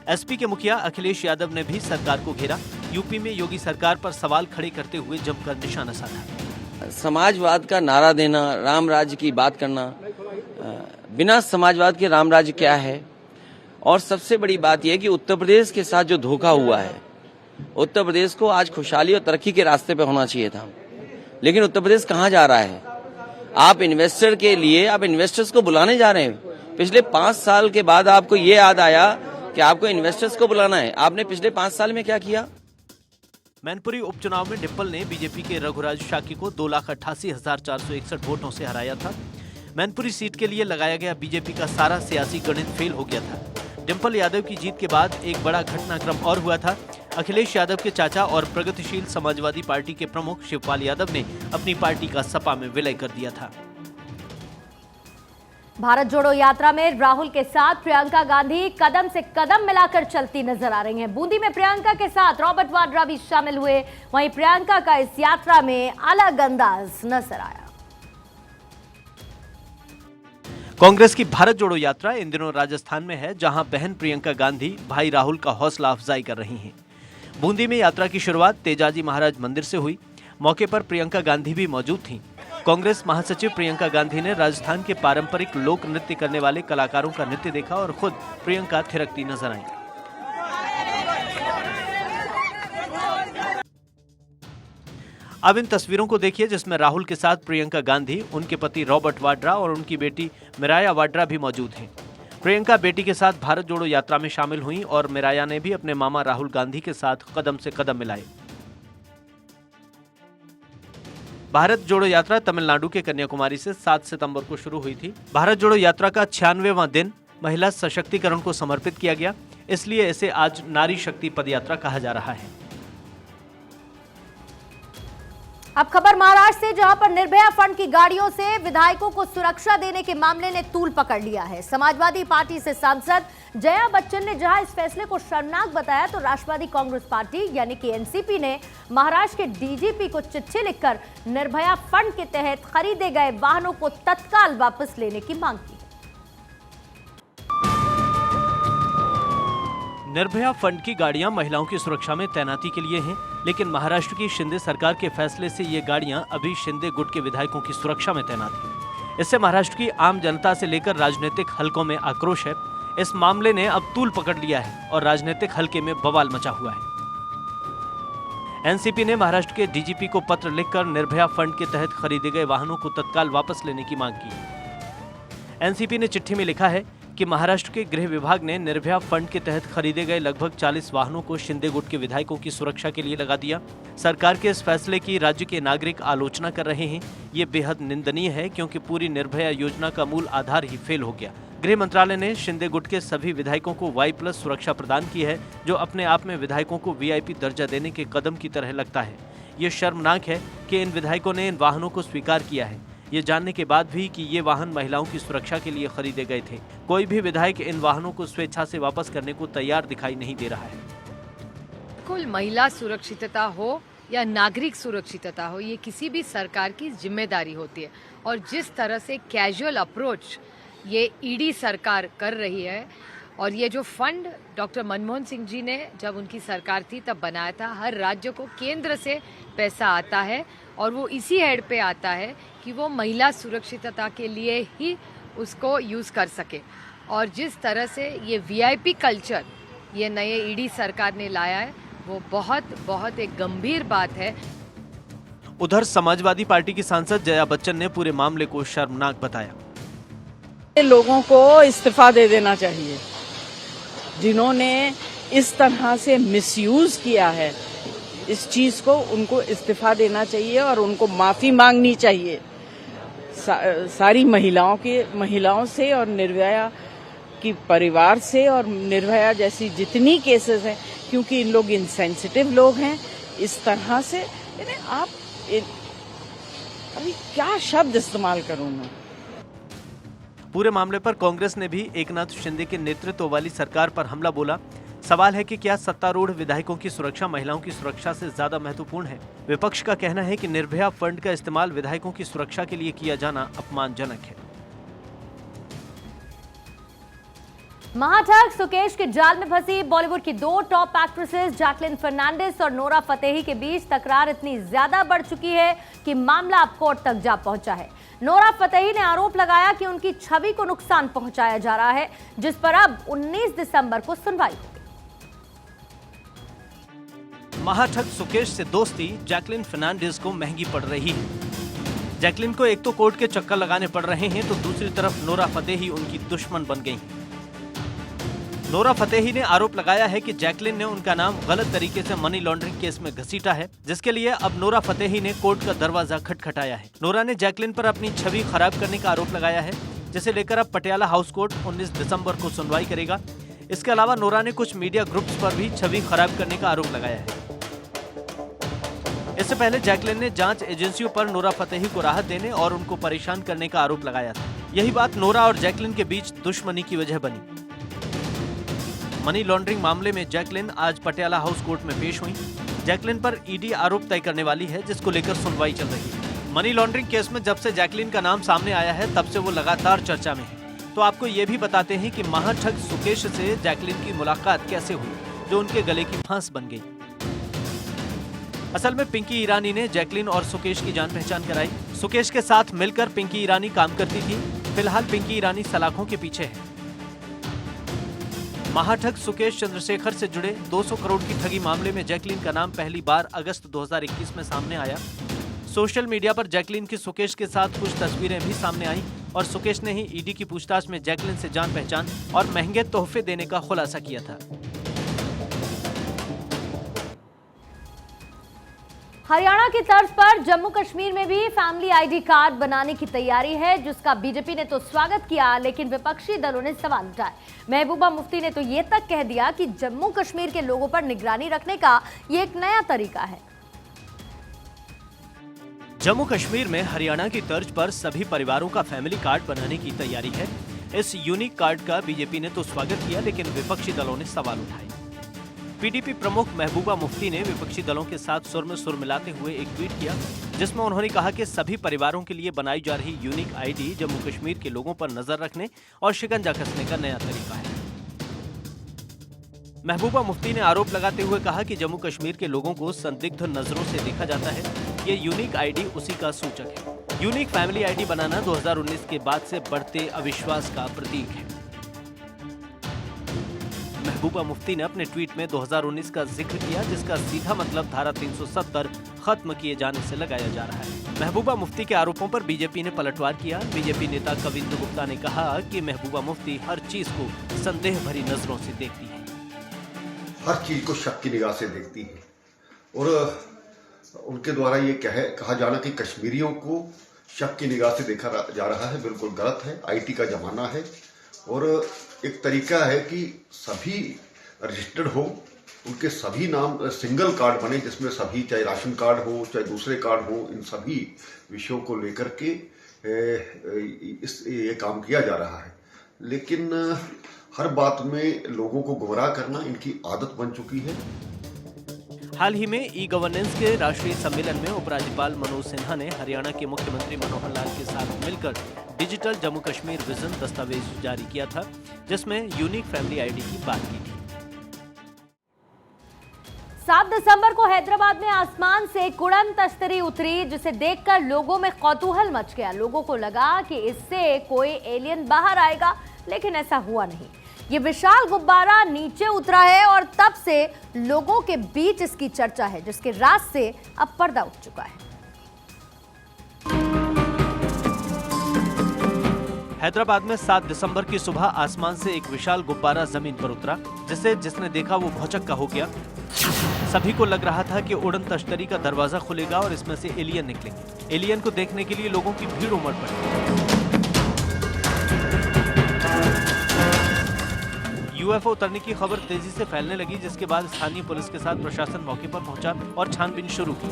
एसपी के मुखिया अखिलेश यादव ने भी सरकार को घेरा। यूपी में योगी सरकार पर सवाल खड़े करते हुए जमकर निशाना साधा। समाजवाद का नारा देना, राम राज्य की बात करना, बिना समाजवाद के राम राज्य क्या है? और सबसे बड़ी बात यह कि उत्तर प्रदेश के साथ जो धोखा हुआ है, उत्तर प्रदेश को आज खुशहाली और तरक्की के रास्ते पे होना चाहिए था, लेकिन उत्तर प्रदेश कहाँ जा रहा है? आप इन्वेस्टर के लिए आप इन्वेस्टर्स को बुलाने जा रहे हैं। पिछले 5 साल के बाद आपको ये याद आया कि आपको इन्वेस्टर्स को बुलाना है। आपने पिछले 5 साल में क्या किया? मैनपुरी उपचुनाव में डिंपल ने बीजेपी के रघुराज शाकी को 2,88,461 वोटों से हराया था। मैनपुरी सीट के लिए लगाया गया बीजेपी का सारा सियासी गणित फेल हो गया था। डिंपल यादव की जीत के बाद एक बड़ा घटनाक्रम और हुआ था। अखिलेश यादव के चाचा और प्रगतिशील समाजवादी पार्टी के प्रमुख शिवपाल यादव ने अपनी पार्टी का सपा में विलय कर दिया था। भारत जोड़ो यात्रा में राहुल के साथ प्रियंका गांधी कदम से कदम मिलाकर चलती नजर आ रही हैं। बूंदी में प्रियंका के साथ रॉबर्ट वाड्रा भी शामिल हुए। वहीं प्रियंका का इस यात्रा में अलग अंदाज नजर आया। कांग्रेस की भारत जोड़ो यात्रा इन दिनों राजस्थान में है, जहां बहन प्रियंका गांधी भाई राहुल का हौसला अफजाई कर रही हैं। बूंदी में यात्रा की शुरुआत तेजाजी महाराज मंदिर से हुई। मौके पर प्रियंका गांधी भी मौजूद थीं। कांग्रेस महासचिव प्रियंका गांधी ने राजस्थान के पारंपरिक लोक नृत्य करने वाले कलाकारों का नृत्य देखा और खुद प्रियंका थिरकती नजर आई। अब इन तस्वीरों को देखिए जिसमें राहुल के साथ प्रियंका गांधी, उनके पति रॉबर्ट वाड्रा और उनकी बेटी मिराया वाड्रा भी मौजूद हैं। प्रियंका बेटी के साथ भारत जोड़ो यात्रा में शामिल हुई और मिराया ने भी अपने मामा राहुल गांधी के साथ कदम से कदम मिलाए। भारत जोड़ो यात्रा तमिलनाडु के कन्याकुमारी से 7 सितंबर को शुरू हुई थी। भारत जोड़ो यात्रा का 96वां दिन महिला सशक्तिकरण को समर्पित किया गया, इसलिए इसे आज नारी शक्ति पदयात्रा कहा जा रहा है। अब खबर महाराष्ट्र से, जहां पर निर्भया फंड की गाड़ियों से विधायकों को सुरक्षा देने के मामले ने तूल पकड़ लिया है। समाजवादी पार्टी से सांसद जया बच्चन ने जहां इस फैसले को शर्मनाक बताया, तो राष्ट्रवादी कांग्रेस पार्टी यानी कि एनसीपी ने महाराष्ट्र के डीजीपी को चिट्ठी लिखकर निर्भया फंड के तहत खरीदे गए वाहनों को तत्काल वापस लेने की मांग की। निर्भया फंड की गाड़ियां महिलाओं की सुरक्षा में तैनाती के लिए हैं, लेकिन महाराष्ट्र की शिंदे सरकार के फैसले से ये गाड़ियां अभी शिंदे गुट के विधायकों की सुरक्षा में तैनात हैं। इससे महाराष्ट्र की आम जनता से लेकर राजनीतिक हलकों में आक्रोश है। इस मामले ने अब तूल पकड़ लिया है और राजनीतिक हलके में बवाल मचा हुआ है। एनसीपी ने महाराष्ट्र के डीजीपी को पत्र लिखकर निर्भया फंड के तहत खरीदे गए वाहनों को तत्काल वापस लेने की मांग की। एनसीपी ने चिट्ठी में लिखा है कि महाराष्ट्र के गृह विभाग ने निर्भया फंड के तहत खरीदे गए लगभग 40 वाहनों को शिंदे गुट के विधायकों की सुरक्षा के लिए लगा दिया। सरकार के इस फैसले की राज्य के नागरिक आलोचना कर रहे हैं। ये बेहद निंदनीय है, क्योंकि पूरी निर्भया योजना का मूल आधार ही फेल हो गया। गृह मंत्रालय ने शिंदे गुट के सभी विधायकों को Y+ सुरक्षा प्रदान की है, जो अपने आप में विधायकों को VIP दर्जा देने के कदम की तरह लगता है। ये शर्मनाक है कि इन विधायकों ने इन वाहनों को स्वीकार किया है, ये जानने के बाद भी कि ये वाहन महिलाओं की सुरक्षा के लिए खरीदे गए थे। कोई भी विधायक इन वाहनों को स्वेच्छा से वापस करने को तैयार दिखाई नहीं दे रहा है। कुल महिला सुरक्षितता हो या नागरिक सुरक्षितता हो, ये किसी भी सरकार की जिम्मेदारी होती है। और जिस तरह से कैजुअल अप्रोच ये ईडी सरकार कर रही है, और ये जो फंड डॉक्टर मनमोहन सिंह जी ने जब उनकी सरकार थी तब बनाया था, हर राज्य को केंद्र से पैसा आता है और वो इसी हेड पे आता है कि वो महिला सुरक्षितता के लिए ही उसको यूज़ कर सके। और जिस तरह से ये VIP कल्चर ये नए ईडी सरकार ने लाया है, वो बहुत एक गंभीर बात है। उधर समाजवादी पार्टी की सांसद जया बच्चन ने पूरे मामले को शर्मनाक बताया। लोगों को इस्तीफा दे देना चाहिए, जिन्होंने इस तरह से मिसयूज किया है इस चीज को, उनको इस्तीफा देना चाहिए और उनको माफी मांगनी चाहिए सारी महिलाओं से और निर्भया की परिवार से और निर्भया जैसी जितनी केसेस हैं, क्योंकि इन लोग इनसेंसिटिव लोग हैं। इस तरह से आप अभी क्या शब्द इस्तेमाल करूं मैं। पूरे मामले पर कांग्रेस ने भी एकनाथ शिंदे के नेतृत्व वाली सरकार पर हमला बोला। सवाल है कि क्या सत्तारूढ़ विधायकों की सुरक्षा महिलाओं की सुरक्षा से ज्यादा महत्वपूर्ण है? विपक्ष का कहना है कि निर्भया फंड का इस्तेमाल विधायकों की सुरक्षा के लिए किया जाना अपमानजनक है। महाठग सुकेश के जाल में फंसी बॉलीवुड की 2 टॉप एक्ट्रेसेस जैकलिन फर्नांडिस और नोरा फतेही के बीच तकरार इतनी ज्यादा बढ़ चुकी है कि मामला अब कोर्ट तक जा पहुंचा है। नोरा फतेही ने आरोप लगाया कि उनकी छवि को नुकसान पहुंचाया जा रहा है, जिस पर अब 19 दिसंबर को सुनवाई होगी। महाठग सुकेश से दोस्ती जैकलिन फर्नांडिस को महंगी पड़ रही है। जैकलिन को एक तो कोर्ट के चक्कर लगाने पड़ रहे हैं, तो दूसरी तरफ नोरा फतेही उनकी दुश्मन बन गई हैं। नोरा फतेही ने आरोप लगाया है कि जैकलिन ने उनका नाम गलत तरीके से मनी लॉन्ड्रिंग केस में घसीटा है, जिसके लिए अब नोरा फतेही ने कोर्ट का दरवाजा खटखटाया है। नोरा ने जैकलिन पर अपनी छवि खराब करने का आरोप लगाया है, जिसे लेकर अब पटियाला हाउस कोर्ट 19 दिसंबर को सुनवाई करेगा। इसके अलावा नोरा ने कुछ मीडिया ग्रुप्स पर भी छवि खराब करने का आरोप लगाया है। इससे पहले जैकलिन ने जांच एजेंसियों पर नोरा फतेही को राहत देने और उनको परेशान करने का आरोप लगाया था। यही बात नोरा और जैकलिन के बीच दुश्मनी की वजह बनी। मनी लॉन्ड्रिंग मामले में जैकलिन आज पटियाला हाउस कोर्ट में पेश हुई। जैकलिन पर ईडी आरोप तय करने वाली है, जिसको लेकर सुनवाई चल रही है। मनी लॉन्ड्रिंग केस में जब से जैकलिन का नाम सामने आया है, तब से वो लगातार चर्चा में है। तो आपको ये भी बताते हैं कि महाठग सुकेश से जैकलिन की मुलाकात कैसे हुई, जो उनके गले की फांस बन गई। असल में पिंकी ईरानी ने जैकलिन और सुकेश की जान पहचान कराई। सुकेश के साथ मिलकर पिंकी ईरानी काम करती थी। फिलहाल पिंकी ईरानी सलाखों के पीछे है। महाठग सुकेश चंद्रशेखर से जुड़े 200 करोड़ की ठगी मामले में जैकलिन का नाम पहली बार अगस्त 2021 में सामने आया। सोशल मीडिया पर जैकलीन की सुकेश के साथ कुछ तस्वीरें भी सामने आईं और सुकेश ने ही ईडी की पूछताछ में जैकलीन से जान पहचान और महंगे तोहफे देने का खुलासा किया था। हरियाणा की तर्ज पर जम्मू कश्मीर में भी फैमिली आईडी कार्ड बनाने की तैयारी है, जिसका बीजेपी ने तो स्वागत किया, लेकिन विपक्षी दलों ने सवाल उठाए। महबूबा मुफ्ती ने तो ये तक कह दिया कि जम्मू कश्मीर के लोगों पर निगरानी रखने का ये एक नया तरीका है। जम्मू कश्मीर में हरियाणा की तर्ज पर सभी परिवारों का फैमिली कार्ड बनाने की तैयारी है। इस यूनिक कार्ड का बीजेपी ने तो स्वागत किया, लेकिन विपक्षी दलों ने सवाल उठाए। पीडीपी प्रमुख महबूबा मुफ्ती ने विपक्षी दलों के साथ सुर में सुर मिलाते हुए एक ट्वीट किया, जिसमें उन्होंने कहा कि सभी परिवारों के लिए बनाई जा रही यूनिक आईडी जम्मू कश्मीर के लोगों पर नजर रखने और शिकंजा कसने का नया तरीका है। महबूबा मुफ्ती ने आरोप लगाते हुए कहा कि जम्मू कश्मीर के लोगों को संदिग्ध नजरों से देखा जाता है। ये यूनिक आईडी उसी का सूचक है। यूनिक फैमिली आईडी बनाना 2019 के बाद से बढ़ते अविश्वास का प्रतीक है। महबूबा मुफ्ती ने अपने ट्वीट में 2019 का जिक्र किया, जिसका सीधा मतलब धारा 370 खत्म किए जाने से लगाया जा रहा है। महबूबा मुफ्ती के आरोपों पर बीजेपी ने पलटवार किया। बीजेपी नेता कविंद्र गुप्ता ने कहा कि महबूबा मुफ्ती हर चीज को संदेह भरी नजरों से देखती है, हर चीज को शक की निगाह से देखती है और उनके द्वारा ये कहा जाना कि कश्मीरियों को शक की निगाह से देखा जा रहा है, बिल्कुल गलत है। आईटी का जमाना है और एक तरीका है कि सभी रजिस्टर्ड हो, उनके सभी नाम सिंगल कार्ड बने, जिसमें सभी, चाहे राशन कार्ड हो चाहे दूसरे कार्ड हो, इन सभी विषयों को लेकर के ये काम किया जा रहा है। लेकिन हर बात में लोगों को गुमराह करना इनकी आदत बन चुकी है। हाल ही में ई गवर्नेंस के राष्ट्रीय सम्मेलन में उपराज्यपाल मनोज सिन्हा ने हरियाणा के मुख्यमंत्री मनोहर लाल के साथ मिलकर डिजिटल जम्मू कश्मीर विजन दस्तावेज जारी किया था, जिसमें यूनिक फैमिली आईडी की बात की थी। 7 दिसंबर को हैदराबाद में आसमान से एक उड़न तश्तरी उतरी, जिसे देखकर लोगों में कौतूहल मच गया। लोगों को लगा कि इससे कोई एलियन बाहर आएगा, लेकिन ऐसा हुआ नहीं। ये विशाल गुब्बारा नीचे उतरा है और तब से लोगों के बीच इसकी चर्चा है, जिसके राज से अब पर्दा उठ चुका है। हैदराबाद में 7 दिसंबर की सुबह आसमान से एक विशाल गुब्बारा जमीन पर उतरा, जिसने देखा वो भौचक्का हो गया। सभी को लग रहा था कि उड़न तश्तरी का दरवाजा खुलेगा और इसमें से एलियन निकलेंगे। एलियन को देखने के लिए लोगों की भीड़ उमड़ पड़ी। यूएफओ उतरने की खबर तेजी से फैलने लगी, जिसके बाद स्थानीय पुलिस के साथ प्रशासन मौके पर पहुंचा और छानबीन शुरू की।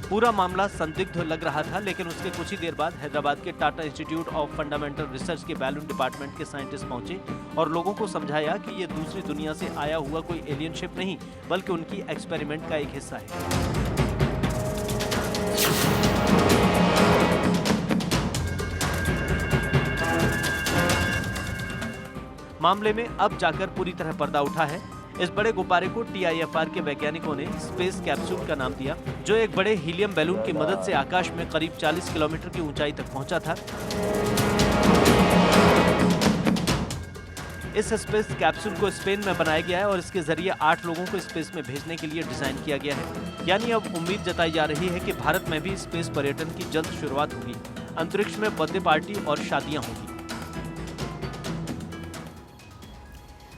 पूरा मामला संदिग्ध लग रहा था, लेकिन उसके कुछ ही देर बाद हैदराबाद के Tata institute of fundamental research के बैलून डिपार्टमेंट के साइंटिस्ट पहुंचे और लोगों को समझाया कि ये दूसरी दुनिया से आया हुआ कोई एलियन शिप नहीं, बल्कि उनकी एक्सपेरिमेंट का एक हिस्सा है। मामले में अब जाकर पूरी तरह पर्दा उठा है। इस बड़े गुब्बारे को TIFR के वैज्ञानिकों ने स्पेस कैप्सूल का नाम दिया, जो एक बड़े हीलियम बैलून की मदद से आकाश में करीब 40 किलोमीटर की ऊंचाई तक पहुंचा था। इस स्पेस कैप्सूल को स्पेन में बनाया गया है और इसके जरिए 8 लोगों को स्पेस में भेजने के लिए डिजाइन किया गया है। यानी अब उम्मीद जताई जा रही है कि भारत में भी स्पेस पर्यटन की जल्द शुरुआत होगी। अंतरिक्ष में बर्थडे पार्टी और शादियां होगी।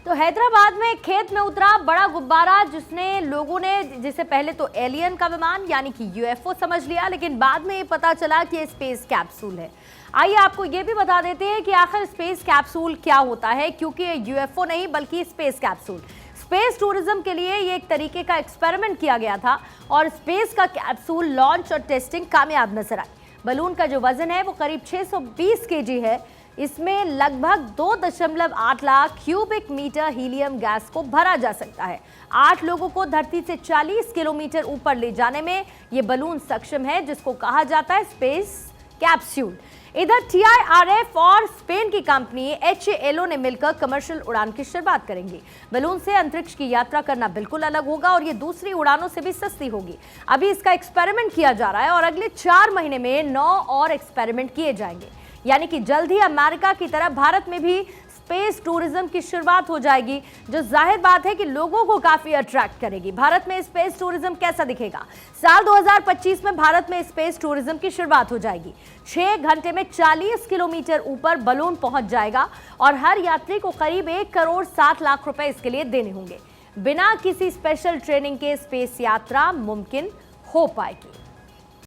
तो हैदराबाद में खेत में उतरा बड़ा गुब्बारा, जिसे पहले तो एलियन का विमान यानी कि यूएफओ समझ लिया, लेकिन बाद में ये पता चला कि ये स्पेस कैप्सूल है। आइए आपको ये भी बता देते हैं कि आखिर स्पेस कैप्सूल क्या होता है, क्योंकि ये यूएफओ नहीं बल्कि स्पेस कैप्सूल। स्पेस टूरिज्म के लिए ये एक तरीके का एक्सपेरिमेंट किया गया था और स्पेस का कैप्सूल लॉन्च और टेस्टिंग कामयाब नजर आई। बलून का जो वजन है वो करीब 620 kg है। इसमें लगभग 2.8 lakh cubic metre helium gas को भरा जा सकता है। 8 लोगों को धरती से 40 किलोमीटर ऊपर ले जाने में ये बलून सक्षम है, जिसको कहा जाता है स्पेस कैप्सूल। इधर TIRF और स्पेन की कंपनी HALO ने मिलकर कमर्शियल उड़ान की शुरुआत करेंगी। बलून से अंतरिक्ष की यात्रा करना बिल्कुल अलग होगा और ये दूसरी उड़ानों से भी सस्ती होगी। अभी इसका एक्सपेरिमेंट किया जा रहा है और अगले 4 महीने में 9 और एक्सपेरिमेंट किए जाएंगे। यानी कि जल्द ही अमेरिका की तरह भारत में भी स्पेस टूरिज्म की शुरुआत हो जाएगी, जो जाहिर बात है कि लोगों को काफी अट्रैक्ट करेगी। भारत में स्पेस टूरिज्म कैसा दिखेगा? साल 2025 में भारत में स्पेस टूरिज्म की शुरुआत हो जाएगी। 6 घंटे में 40 किलोमीटर ऊपर बलून पहुंच जाएगा और हर यात्री को करीब 1 करोड़ 7 लाख रुपए इसके लिए देने होंगे। बिना किसी स्पेशल ट्रेनिंग के स्पेस यात्रा मुमकिन हो पाएगी।